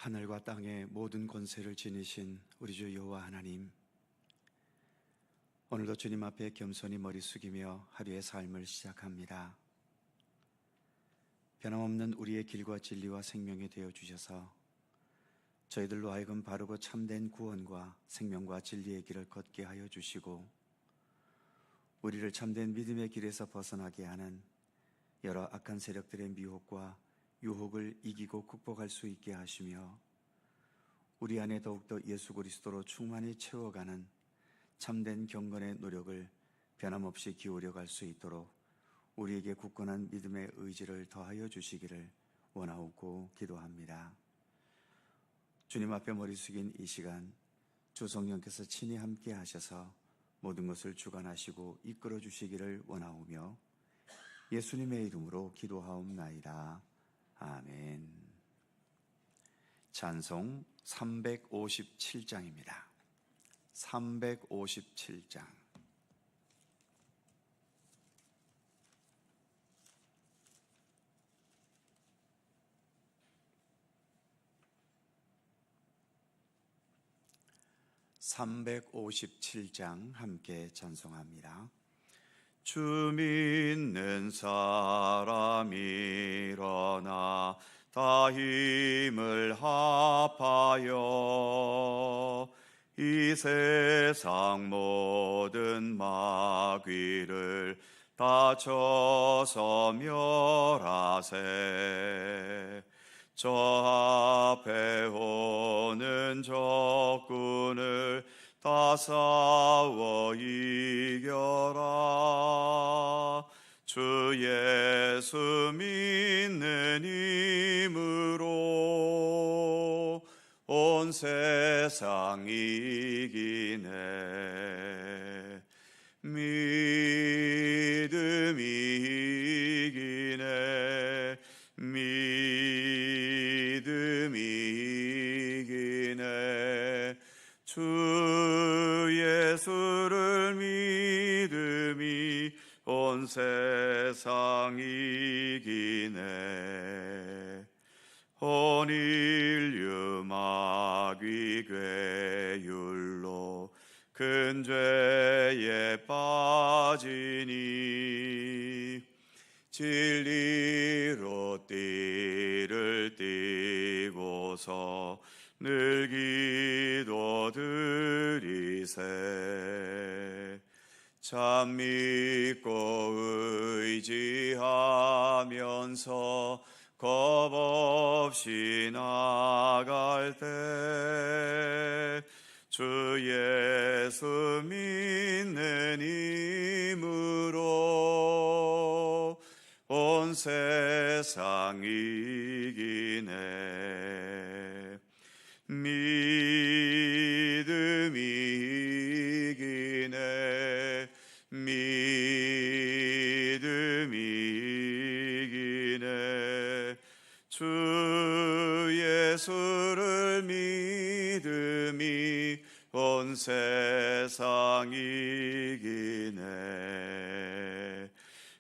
하늘과 땅의 모든 권세를 지니신 우리 주 여호와 하나님, 오늘도 주님 앞에 겸손히 머리 숙이며 하루의 삶을 시작합니다. 변함없는 우리의 길과 진리와 생명이 되어 주셔서 저희들로 하여금 바르고 참된 구원과 생명과 진리의 길을 걷게 하여 주시고, 우리를 참된 믿음의 길에서 벗어나게 하는 여러 악한 세력들의 미혹과 유혹을 이기고 극복할 수 있게 하시며, 우리 안에 더욱더 예수 그리스도로 충만히 채워가는 참된 경건의 노력을 변함없이 기울여갈 수 있도록 우리에게 굳건한 믿음의 의지를 더하여 주시기를 원하옵고 기도합니다. 주님 앞에 머리 숙인 이 시간, 주 성령께서 친히 함께 하셔서 모든 것을 주관하시고 이끌어 주시기를 원하오며 예수님의 이름으로 기도하옵나이다. 아멘. 찬송 357장입니다. 357장. (357장) 함께 찬송합니다. 주 믿는 사람 일어나 다 힘을 합하여 이 세상 모든 마귀를 다 쳐서 멸하세. 저 앞에 오는 적군을 다 싸워 이겨라. 주 예수 믿는 힘으로 온 세상 이기네. 믿음이 이기네. 믿음이 이기네. 주 예수를 믿음이 온 세상 이기네. 온 인류 마귀 괴율로 큰 죄에 빠지니 진리로 띠를 띠고서 늘 기도드리세. 참 믿고 의지하면서 겁없이 나갈 때 주 예수 믿는 힘으로 온 세상 이기네. 믿음이 이기네. 믿음이 이기네. 주 예수를 믿음이 온 세상 이기네.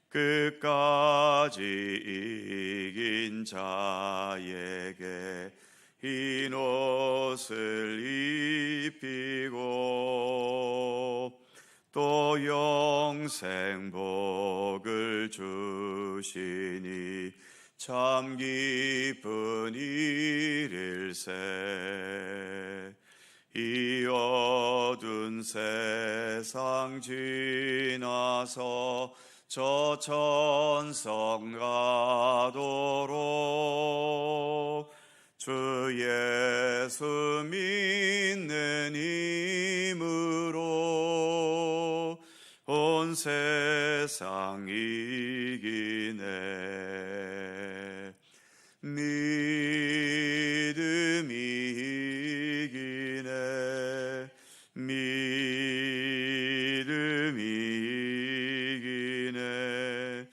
끝까지 이긴 자에게 흰 옷을 입히고 또 영생 복을 주시니 참 기쁜 일일세. 이 어두운 세상 지나서 저 천성 가도록 주 예수 믿는 힘으로 온 세상 이기네. 믿음이 이기네. 믿음이 이기네.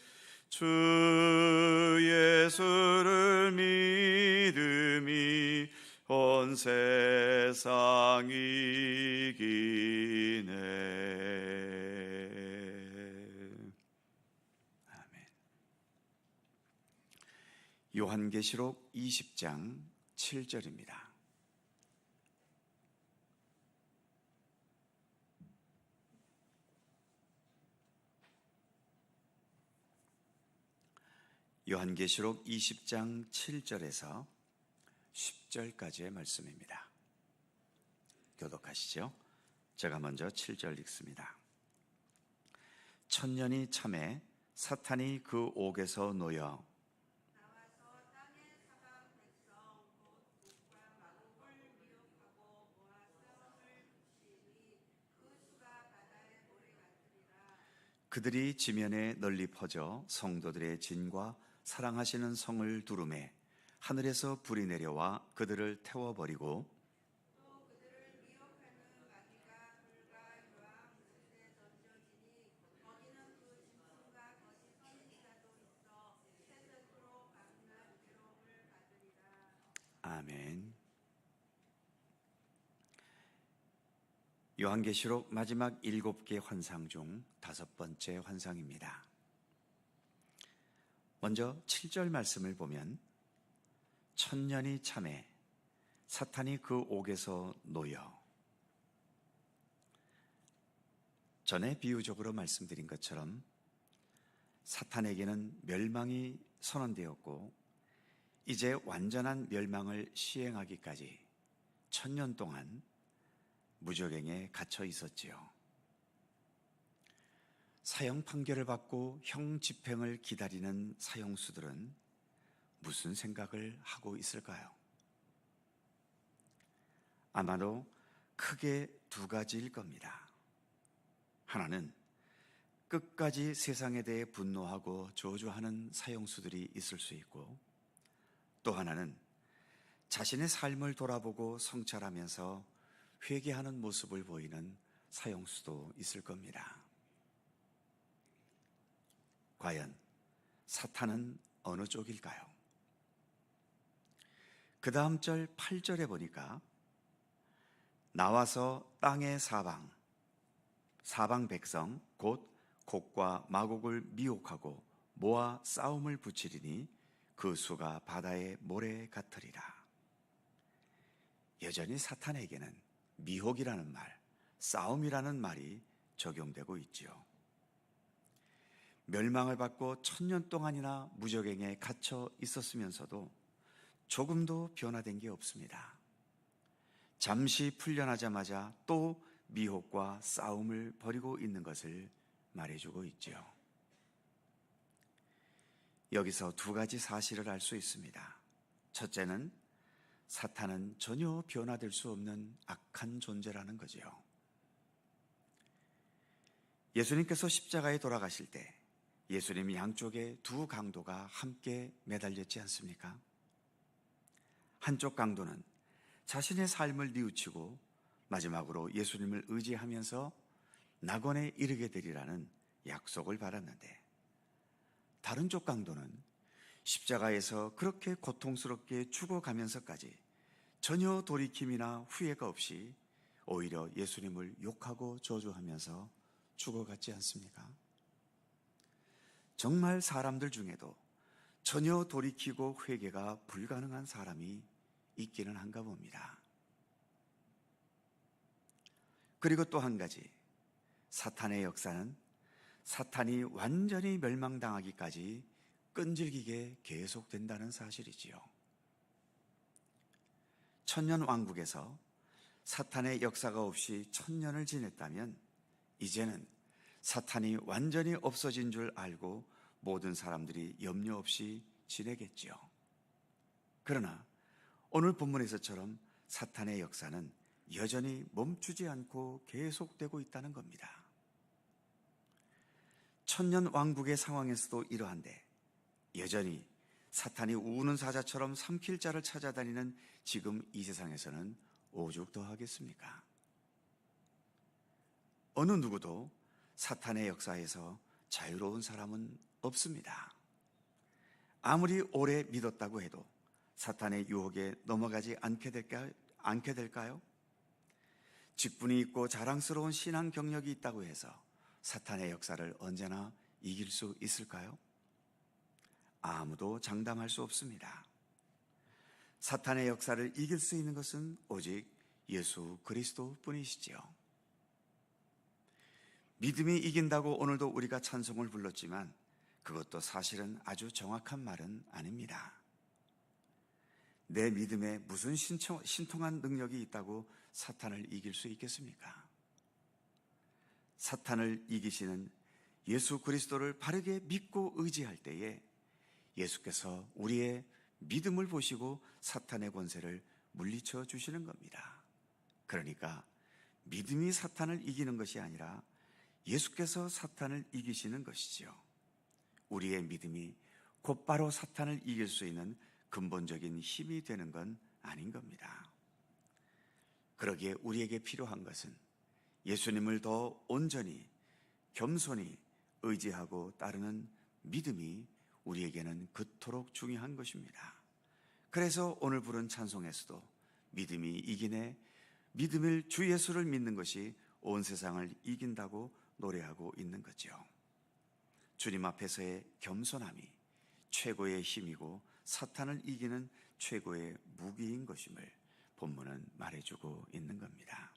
주 예수를 믿음이 온 세상 이기네. 아멘. 요한계시록 20장 7절입니다. 요한계시록 20장 7절에서 10절까지의 말씀입니다. 교독하시죠. 제가 먼저 7절 읽습니다. 천년이 참에 사탄이 그 옥에서 놓여 나와서 땅의 사방 백성 곧 북과 마국을 미혹하고 모아 싸움을 붙이니 그 수가 바다의 모래 같으리라. 그들이 지면에 널리 퍼져 성도들의 진과 사랑하시는 성을 두루매 하늘에서 불이 내려와 그들을 태워버리고 또 그들을 미혹하는 마귀가 불과 요한 그릇에 던져지니 거기는 그 짐승과 거짓 선지자도 있어 세세토록 밤낮 괴로움을 받으리라. 아멘. 요한계시록 마지막 7개 환상 중 5번째 환상입니다. 먼저 7절 말씀을 보면 천년이 참에 사탄이 그 옥에서 놓여, 전에 비유적으로 말씀드린 것처럼 사탄에게는 멸망이 선언되었고 이제 완전한 멸망을 시행하기까지 1000년 동안 무적행에 갇혀 있었지요. 사형 판결을 받고 형 집행을 기다리는 사형수들은 무슨 생각을 하고 있을까요? 아마도 크게 2가지일 겁니다. 하나는 끝까지 세상에 대해 분노하고 저주하는 사형수들이 있을 수 있고, 또 하나는 자신의 삶을 돌아보고 성찰하면서 회개하는 모습을 보이는 사형수도 있을 겁니다. 과연 사탄은 어느 쪽일까요? 그 다음 절 8절에 보니까 나와서 땅의 사방 백성 곧 곡과 마곡을 미혹하고 모아 싸움을 붙이리니 그 수가 바다의 모래 같으리라. 여전히 사탄에게는 미혹이라는 말, 싸움이라는 말이 적용되고 있지요. 멸망을 받고 1000년 동안이나 무적행에 갇혀 있었으면서도 조금도 변화된 게 없습니다. 잠시 풀려나자마자 또 미혹과 싸움을 벌이고 있는 것을 말해주고 있지요. 여기서 2가지 사실을 알 수 있습니다. 첫째는 사탄은 전혀 변화될 수 없는 악한 존재라는 거지요. 예수님께서 십자가에 돌아가실 때 예수님 양쪽에 2 강도가 함께 매달렸지 않습니까? 한쪽 강도는 자신의 삶을 뉘우치고 마지막으로 예수님을 의지하면서 낙원에 이르게 되리라는 약속을 받았는데, 다른 쪽 강도는 십자가에서 그렇게 고통스럽게 죽어가면서까지 전혀 돌이킴이나 후회가 없이 오히려 예수님을 욕하고 저주하면서 죽어갔지 않습니까? 정말 사람들 중에도 전혀 돌이키고 회개가 불가능한 사람이 있기는 한가 봅니다. 그리고 또 한 가지, 사탄의 역사는 사탄이 완전히 멸망당하기까지 끈질기게 계속된다는 사실이지요. 천년왕국에서 사탄의 역사가 없이 1000년을 지냈다면 이제는 사탄이 완전히 없어진 줄 알고 모든 사람들이 염려 없이 지내겠지요. 그러나 오늘 본문에서처럼 사탄의 역사는 여전히 멈추지 않고 계속되고 있다는 겁니다. 1000년 왕국의 상황에서도 이러한데 여전히 사탄이 우는 사자처럼 삼킬 자를 찾아다니는 지금 이 세상에서는 오죽 더 하겠습니까? 어느 누구도 사탄의 역사에서 자유로운 사람은 없습니다. 아무리 오래 믿었다고 해도 사탄의 유혹에 넘어가지 않게 될까요? 직분이 있고 자랑스러운 신앙 경력이 있다고 해서 사탄의 역사를 언제나 이길 수 있을까요? 아무도 장담할 수 없습니다. 사탄의 역사를 이길 수 있는 것은 오직 예수 그리스도뿐이시지요. 믿음이 이긴다고 오늘도 우리가 찬송을 불렀지만 그것도 사실은 아주 정확한 말은 아닙니다. 내 믿음에 무슨 신통한 능력이 있다고 사탄을 이길 수 있겠습니까? 사탄을 이기시는 예수 그리스도를 바르게 믿고 의지할 때에 예수께서 우리의 믿음을 보시고 사탄의 권세를 물리쳐 주시는 겁니다. 그러니까 믿음이 사탄을 이기는 것이 아니라 예수께서 사탄을 이기시는 것이지요. 우리의 믿음이 곧바로 사탄을 이길 수 있는 근본적인 힘이 되는 건 아닌 겁니다. 그러기에 우리에게 필요한 것은 예수님을 더 온전히 겸손히 의지하고 따르는 믿음이 우리에게는 그토록 중요한 것입니다. 그래서 오늘 부른 찬송에서도 믿음이 이기네, 믿음을 주 예수를 믿는 것이 온 세상을 이긴다고 노래하고 있는 거죠. 주님 앞에서의 겸손함이 최고의 힘이고 사탄을 이기는 최고의 무기인 것임을 본문은 말해주고 있는 겁니다.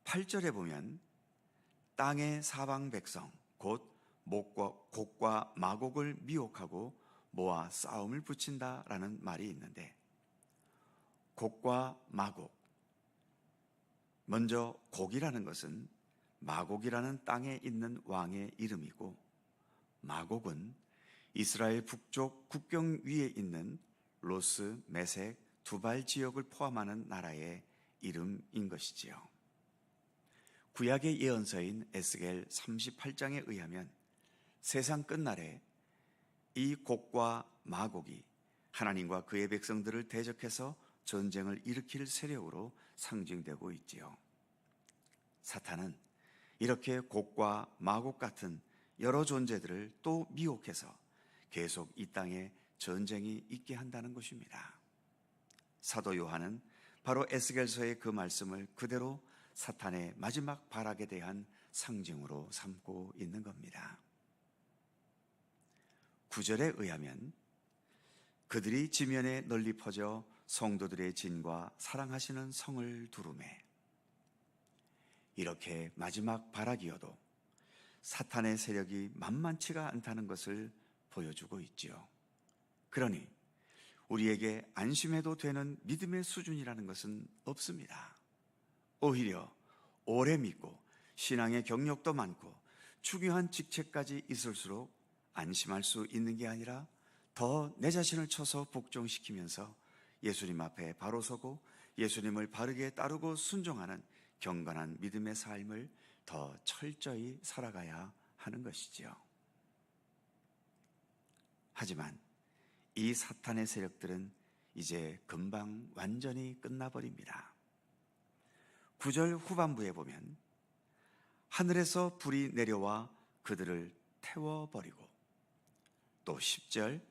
8절에 보면 땅의 사방 백성 곧 곡과 마곡을 미혹하고 모아 싸움을 붙인다라는 말이 있는데, 곡과 마곡, 먼저 곡이라는 것은 마곡이라는 땅에 있는 왕의 이름이고, 마곡은 이스라엘 북쪽 국경 위에 있는 로스, 메색, 두발 지역을 포함하는 나라의 이름인 것이지요. 구약의 예언서인 에스겔 38장에 의하면 세상 끝날에 이 곡과 마곡이 하나님과 그의 백성들을 대적해서 전쟁을 일으킬 세력으로 상징되고 있지요. 사탄은 이렇게 곡과 마곡 같은 여러 존재들을 또 미혹해서 계속 이 땅에 전쟁이 있게 한다는 것입니다. 사도 요한은 바로 에스겔서의 그 말씀을 그대로 사탄의 마지막 발악에 대한 상징으로 삼고 있는 겁니다. 9절에 의하면 그들이 지면에 널리 퍼져 성도들의 진과 사랑하시는 성을 두루매, 이렇게 마지막 발악이어도 사탄의 세력이 만만치가 않다는 것을 보여주고 있지요. 그러니 우리에게 안심해도 되는 믿음의 수준이라는 것은 없습니다. 오히려 오래 믿고 신앙의 경력도 많고 중요한 직책까지 있을수록 안심할 수 있는 게 아니라 더 내 자신을 쳐서 복종시키면서 예수님 앞에 바로 서고 예수님을 바르게 따르고 순종하는 경건한 믿음의 삶을 더 철저히 살아가야 하는 것이지요. 하지만 이 사탄의 세력들은 이제 금방 완전히 끝나버립니다. 9절 후반부에 보면 하늘에서 불이 내려와 그들을 태워버리고, 또 10절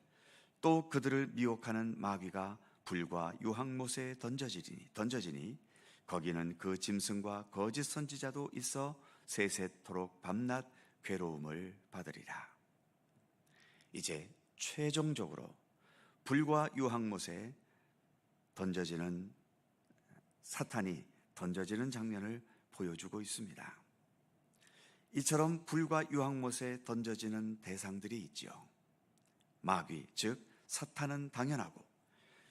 또 그들을 미혹하는 마귀가 불과 유황못에 던져지니 거기는 그 짐승과 거짓 선지자도 있어 세세토록 밤낮 괴로움을 받으리라. 이제 최종적으로 불과 유황못에 던져지는 사탄이 던져지는 장면을 보여주고 있습니다. 이처럼 불과 유황못에 던져지는 대상들이 있지요. 마귀, 즉 사탄은 당연하고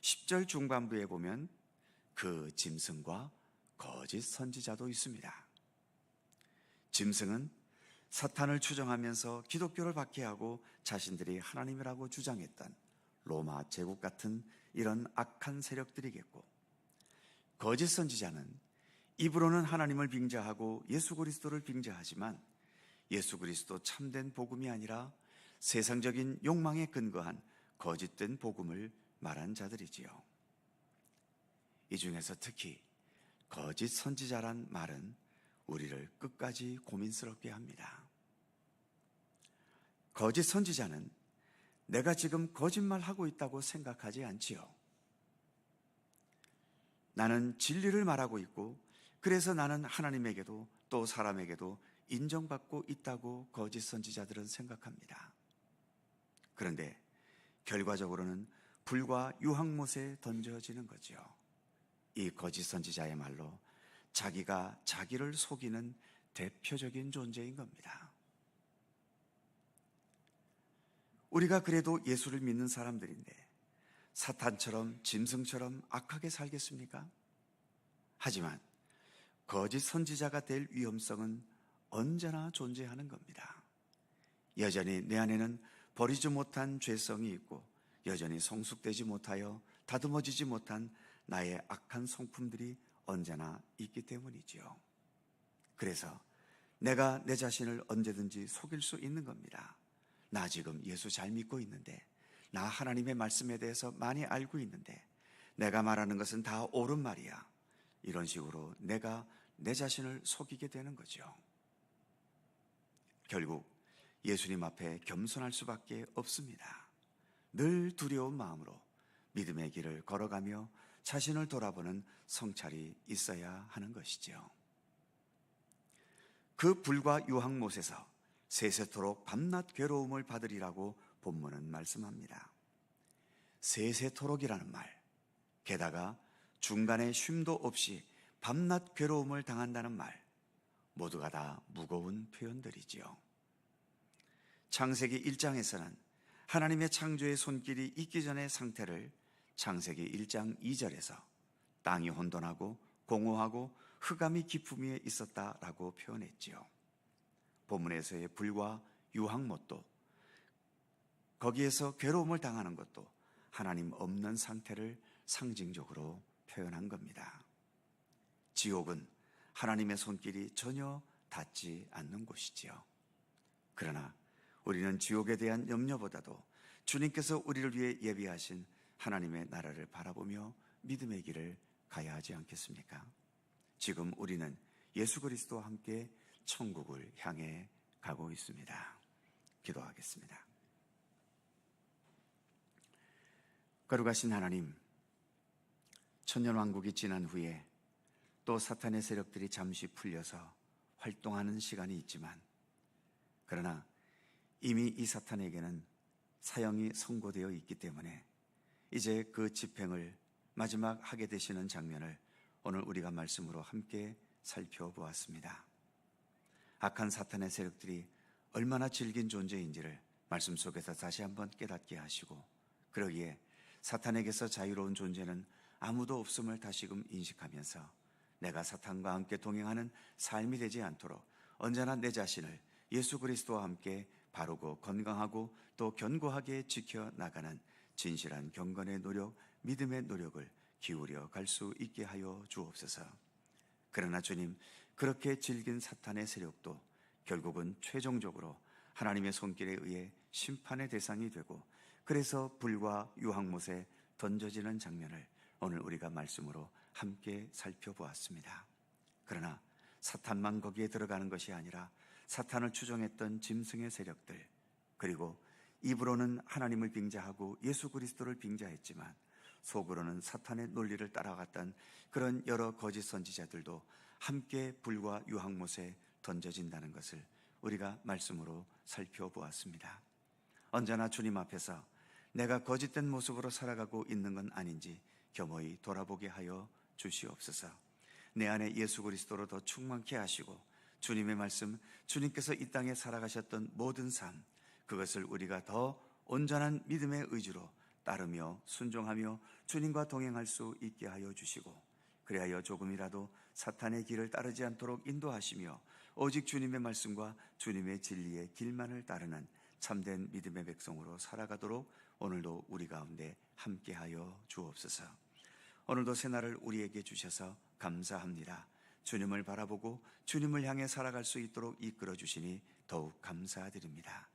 10절 중반부에 보면 그 짐승과 거짓 선지자도 있습니다. 짐승은 사탄을 추종하면서 기독교를 박해하고 자신들이 하나님이라고 주장했던 로마 제국 같은 이런 악한 세력들이겠고, 거짓 선지자는 입으로는 하나님을 빙자하고 예수 그리스도를 빙자하지만 예수 그리스도 참된 복음이 아니라 세상적인 욕망에 근거한 거짓된 복음을 말한 자들이지요. 이 중에서 특히 거짓 선지자란 말은 우리를 끝까지 고민스럽게 합니다. 거짓 선지자는 내가 지금 거짓말하고 있다고 생각하지 않지요. 나는 진리를 말하고 있고 그래서 나는 하나님에게도 또 사람에게도 인정받고 있다고 거짓 선지자들은 생각합니다. 그런데 결과적으로는 불과 유황못에 던져지는 거죠. 이 거짓 선지자야말로 자기가 자기를 속이는 대표적인 존재인 겁니다. 우리가 그래도 예수를 믿는 사람들인데 사탄처럼 짐승처럼 악하게 살겠습니까? 하지만 거짓 선지자가 될 위험성은 언제나 존재하는 겁니다. 여전히 내 안에는 버리지 못한 죄성이 있고 여전히 성숙되지 못하여 다듬어지지 못한 나의 악한 성품들이 언제나 있기 때문이지요. 그래서 내가 내 자신을 언제든지 속일 수 있는 겁니다. 나 지금 예수 잘 믿고 있는데, 나 하나님의 말씀에 대해서 많이 알고 있는데, 내가 말하는 것은 다 옳은 말이야. 이런 식으로 내가 내 자신을 속이게 되는 거죠. 결국 예수님 앞에 겸손할 수밖에 없습니다. 늘 두려운 마음으로 믿음의 길을 걸어가며 자신을 돌아보는 성찰이 있어야 하는 것이죠. 그 불과 유황못에서 세세토록 밤낮 괴로움을 받으리라고 본문은 말씀합니다. 세세토록이라는 말, 게다가 중간에 쉼도 없이 밤낮 괴로움을 당한다는 말, 모두가 다 무거운 표현들이지요. 창세기 1장에서는 하나님의 창조의 손길이 있기 전의 상태를 창세기 1장 2절에서 땅이 혼돈하고 공허하고 흑암이 깊음 위에 있었다라고 표현했지요. 본문에서의 불과 유황못도, 거기에서 괴로움을 당하는 것도 하나님 없는 상태를 상징적으로 표현한 겁니다. 지옥은 하나님의 손길이 전혀 닿지 않는 곳이지요. 그러나 우리는 지옥에 대한 염려보다도 주님께서 우리를 위해 예비하신 하나님의 나라를 바라보며 믿음의 길을 가야 하지 않겠습니까? 지금 우리는 예수 그리스도와 함께 천국을 향해 가고 있습니다. 기도하겠습니다. 거룩하신 하나님, 천년왕국이 지난 후에 또 사탄의 세력들이 잠시 풀려서 활동하는 시간이 있지만, 그러나 이미 이 사탄에게는 사형이 선고되어 있기 때문에 이제 그 집행을 마지막 하게 되시는 장면을 오늘 우리가 말씀으로 함께 살펴보았습니다. 악한 사탄의 세력들이 얼마나 질긴 존재인지를 말씀 속에서 다시 한번 깨닫게 하시고, 그러기에 사탄에게서 자유로운 존재는 아무도 없음을 다시금 인식하면서 내가 사탄과 함께 동행하는 삶이 되지 않도록 언제나 내 자신을 예수 그리스도와 함께 바르고 건강하고 또 견고하게 지켜나가는 진실한 경건의 노력, 믿음의 노력을 기울여 갈 수 있게 하여 주옵소서. 그러나 주님, 그렇게 질긴 사탄의 세력도 결국은 최종적으로 하나님의 손길에 의해 심판의 대상이 되고, 그래서 불과 유황못에 던져지는 장면을 오늘 우리가 말씀으로 함께 살펴보았습니다. 그러나 사탄만 거기에 들어가는 것이 아니라 사탄을 추종했던 짐승의 세력들, 그리고 입으로는 하나님을 빙자하고 예수 그리스도를 빙자했지만 속으로는 사탄의 논리를 따라갔던 그런 여러 거짓 선지자들도 함께 불과 유황못에 던져진다는 것을 우리가 말씀으로 살펴보았습니다. 언제나 주님 앞에서 내가 거짓된 모습으로 살아가고 있는 건 아닌지 겸허히 돌아보게 하여 주시옵소서. 내 안에 예수 그리스도로 더 충만케 하시고 주님의 말씀, 주님께서 이 땅에 살아가셨던 모든 삶, 그것을 우리가 더 온전한 믿음의 의지로 따르며 순종하며 주님과 동행할 수 있게 하여 주시고, 그리하여 조금이라도 사탄의 길을 따르지 않도록 인도하시며 오직 주님의 말씀과 주님의 진리의 길만을 따르는 참된 믿음의 백성으로 살아가도록 오늘도 우리 가운데 함께하여 주옵소서. 오늘도 새날을 우리에게 주셔서 감사합니다. 주님을 바라보고 주님을 향해 살아갈 수 있도록 이끌어 주시니 더욱 감사드립니다.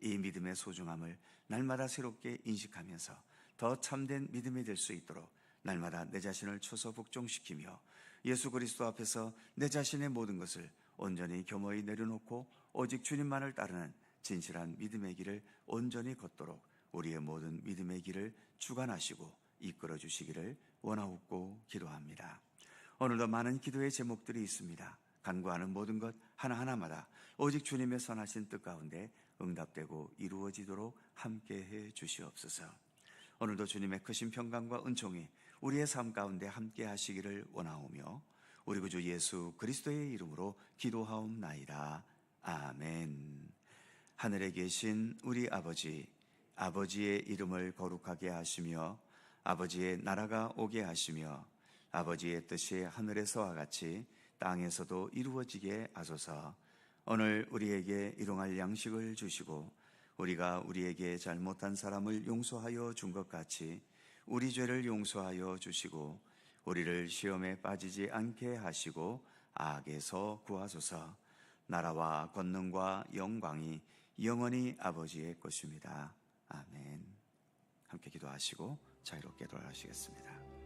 이 믿음의 소중함을 날마다 새롭게 인식하면서 더 참된 믿음이 될 수 있도록 날마다 내 자신을 초서 복종시키며 예수 그리스도 앞에서 내 자신의 모든 것을 온전히 겸허히 내려놓고 오직 주님만을 따르는 진실한 믿음의 길을 온전히 걷도록 우리의 모든 믿음의 길을 주관하시고 이끌어 주시기를 원하옵고 기도합니다. 오늘도 많은 기도의 제목들이 있습니다. 간구하는 모든 것 하나하나마다 오직 주님의 선하신 뜻 가운데 응답되고 이루어지도록 함께해 주시옵소서. 오늘도 주님의 크신 평강과 은총이 우리의 삶 가운데 함께 하시기를 원하오며 우리 구주 예수 그리스도의 이름으로 기도하옵나이다. 아멘. 하늘에 계신 우리 아버지, 아버지의 이름을 거룩하게 하시며 아버지의 나라가 오게 하시며 아버지의 뜻이 하늘에서와 같이 땅에서도 이루어지게 하소서. 오늘 우리에게 일용할 양식을 주시고 우리가 우리에게 잘못한 사람을 용서하여 준 것 같이 우리 죄를 용서하여 주시고 우리를 시험에 빠지지 않게 하시고 악에서 구하소서. 나라와 권능과 영광이 영원히 아버지의 것입니다. 아멘. 함께 기도하시고 자유롭게 돌아가시겠습니다.